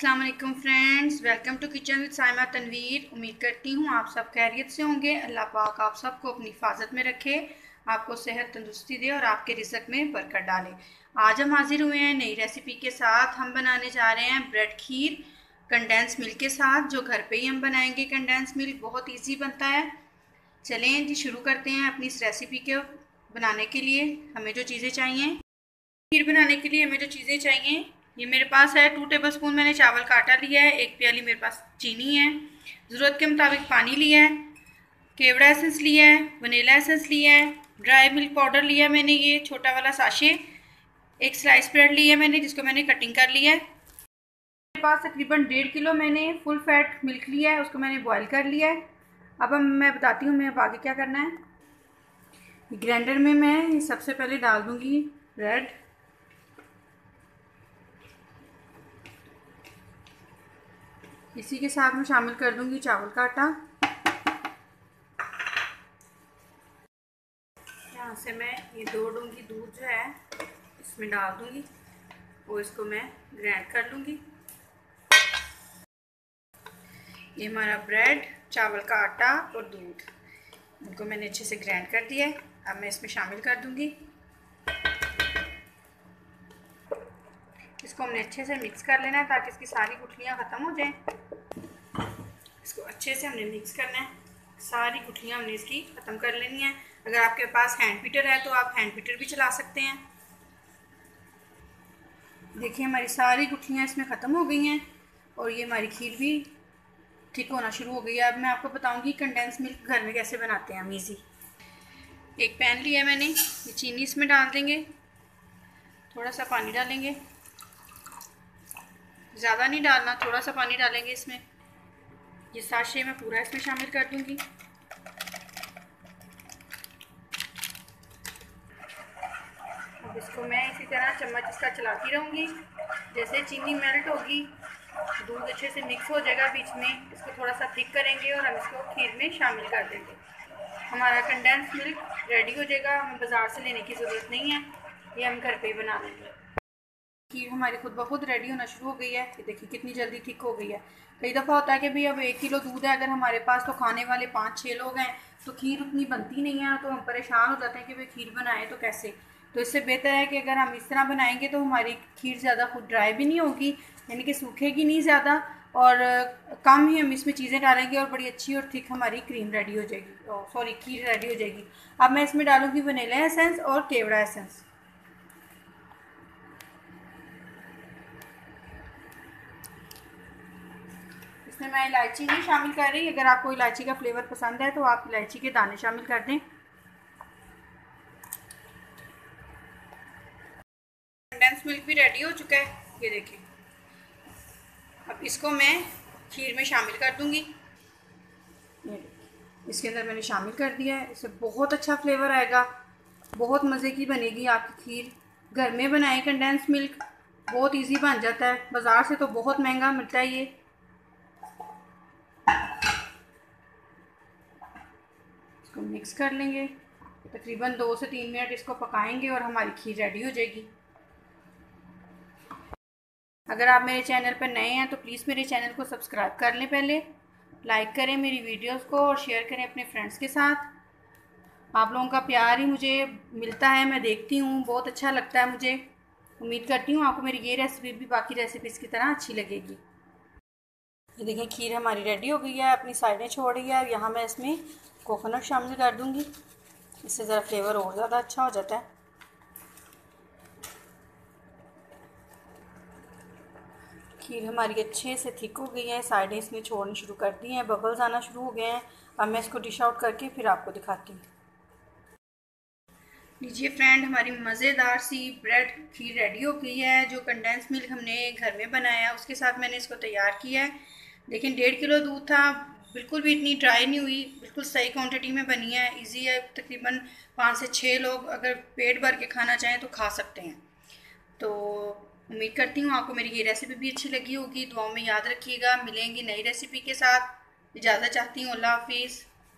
अस्सलाम वालेकुम friends, welcome to kitchen with Saima Tanveer. उम्मीद करती हूँ आप सब खैरियत से होंगे। अल्लाह पाक आप सबको अपनी हिफाजत में रखे, आपको सेहत तंदुरुस्ती दे और आपके रिज़्क में बरकत डाले। आज हम हाजिर हुए हैं नई रेसिपी के साथ। हम बनाने जा रहे हैं ब्रेड खीर कंडेंस मिल्क के साथ, जो घर पे ही हम बनाएंगे। कंडेंस मिल्क बहुत ईजी बनता है। चलें जी शुरू करते हैं अपनी इस रेसिपी के बनाने के लिए। हमें जो चीज़ें चाहिए खीर बनाने के लिए, हमें जो चीज़ें चाहिए, ये मेरे पास है 2 टेबलस्पून मैंने चावल का आटा लिया है, 1 प्याली मेरे पास चीनी है, ज़रूरत के मुताबिक पानी लिया है, केवड़ा एसेंस लिया है, वनीला एसेंस लिया है, ड्राई मिल्क पाउडर लिया है मैंने ये छोटा वाला साशे, एक स्लाइस ब्रेड लिया है मैंने जिसको मैंने कटिंग कर लिया है। मेरे पास तकरीबन 1.5 किलो मैंने फुल फैट मिल्क लिया है, उसको मैंने बॉयल कर लिया है। अब मैं बताती हूँ मैं अब आगे क्या करना है। ग्राइंडर में मैं सबसे पहले डाल दूँगी ब्रेड, इसी के साथ मैं शामिल कर दूंगी चावल का आटा। यहाँ से मैं ये 2 डूंगी दूध जो है इसमें डाल दूंगी और इसको मैं ग्राइंड कर लूँगी। ये हमारा ब्रेड, चावल का आटा और दूध, इनको मैंने अच्छे से ग्राइंड कर दिया है। अब मैं इसमें शामिल कर दूंगी। इसको हमने अच्छे से मिक्स कर लेना है ताकि इसकी सारी गुठलियाँ ख़त्म हो जाएं। इसको अच्छे से हमने मिक्स करना है, सारी गुठलियाँ हमने इसकी ख़त्म कर लेनी है। अगर आपके पास हैंड पीटर है तो आप हैंड पीटर भी चला सकते हैं। देखिए हमारी सारी गुठलियाँ इसमें ख़त्म हो गई हैं और ये हमारी खीर भी ठीक होना शुरू हो गई है। अब मैं आपको बताऊंगी कंडेंस मिल्क घर में कैसे बनाते हैं हम ईजी। एक पैन लिया मैंने, ये चीनी इसमें डाल देंगे, थोड़ा सा पानी डालेंगे, ज़्यादा नहीं डालना, थोड़ा सा पानी डालेंगे इसमें। ये साशे मैं पूरा इसमें शामिल कर दूंगी। अब इसको मैं इसी तरह चम्मच इसका चलाती रहूँगी। जैसे चीनी मेल्ट होगी, दूध अच्छे से मिक्स हो जाएगा बीच में, इसको थोड़ा सा थिक करेंगे और हम इसको खीर में शामिल कर देंगे। हमारा कंडेंस मिल्क रेडी हो जाएगा, हमें बाज़ार से लेने की ज़रूरत नहीं है, ये हम घर पे ही बना लेंगे। खीर हमारी खुद ब खुद रेडी होना शुरू हो गई है। ये देखिए कितनी जल्दी थिक हो गई है। कई दफ़ा होता है कि भाई अब 1 किलो दूध है अगर हमारे पास, तो खाने वाले 5-6 लोग हैं तो खीर उतनी बनती नहीं है, तो हम परेशान हो जाते हैं कि भाई खीर बनाएं तो कैसे। तो इससे बेहतर है कि अगर हम इस तरह बनाएंगे तो हमारी खीर ज़्यादा खुद ड्राई भी नहीं होगी, यानी कि सूखेगी नहीं ज़्यादा, और कम ही हम इसमें चीज़ें डालेंगे और बड़ी अच्छी और थिक हमारी क्रीम रेडी हो जाएगी, सॉरी खीर रेडी हो जाएगी। अब मैं इसमें डालूँगी वनीला एसेंस और केवड़ा एसेंस। इसमें मैं इलायची नहीं शामिल कर रही, अगर आपको इलायची का फ्लेवर पसंद है तो आप इलायची के दाने शामिल कर दें। कंडेंस मिल्क भी रेडी हो चुका है, ये देखिए। अब इसको मैं खीर में शामिल कर दूंगी। इसके अंदर मैंने शामिल कर दिया है, इससे बहुत अच्छा फ्लेवर आएगा, बहुत मज़े की बनेगी आपकी खीर। घर में बनाएं कंडेंस मिल्क, बहुत इजी बन जाता है, बाज़ार से तो बहुत महंगा मिलता है ये। इसको मिक्स कर लेंगे, तकरीबन 2 से 3 मिनट इसको पकाएंगे और हमारी खीर रेडी हो जाएगी। अगर आप मेरे चैनल पर नए हैं तो प्लीज़ मेरे चैनल को सब्सक्राइब कर लें, पहले लाइक करें मेरी वीडियोस को और शेयर करें अपने फ्रेंड्स के साथ। आप लोगों का प्यार ही मुझे मिलता है, मैं देखती हूँ, बहुत अच्छा लगता है मुझे। उम्मीद करती हूँ आपको मेरी ये रेसिपी भी बाकी रेसिपीज़ की तरह अच्छी लगेगी। ये देखिए खीर हमारी रेडी हो गई है, अपनी साइडें छोड़ रही है। यहाँ मैं इसमें कोकोनट शामिल कर दूँगी, इससे ज़रा फ्लेवर और ज़्यादा अच्छा हो जाता है। खीर हमारी अच्छे से थिक हो गई है, साइडें इसमें छोड़नी शुरू कर दी हैं, बबल्स आना शुरू हो गए हैं। अब मैं इसको डिश आउट करके फिर आपको दिखाती हूँ। लीजिए फ्रेंड, हमारी मज़ेदार सी ब्रेड खीर रेडी हो गई है, जो कंडेंस मिल्क हमने घर में बनाया है उसके साथ मैंने इसको तैयार किया है। लेकिन 1.5 किलो दूध था, बिल्कुल भी इतनी ड्राई नहीं हुई, बिल्कुल सही क्वांटिटी में बनी है, इजी है। तकरीबन 5 से 6 लोग अगर पेट भर के खाना चाहें तो खा सकते हैं। तो उम्मीद करती हूँ आपको मेरी ये रेसिपी भी अच्छी लगी होगी। दुआओं में याद रखिएगा, मिलेंगी नई रेसिपी के साथ। इजाज़त चाहती हूँ, अल्लाह हाफिज़।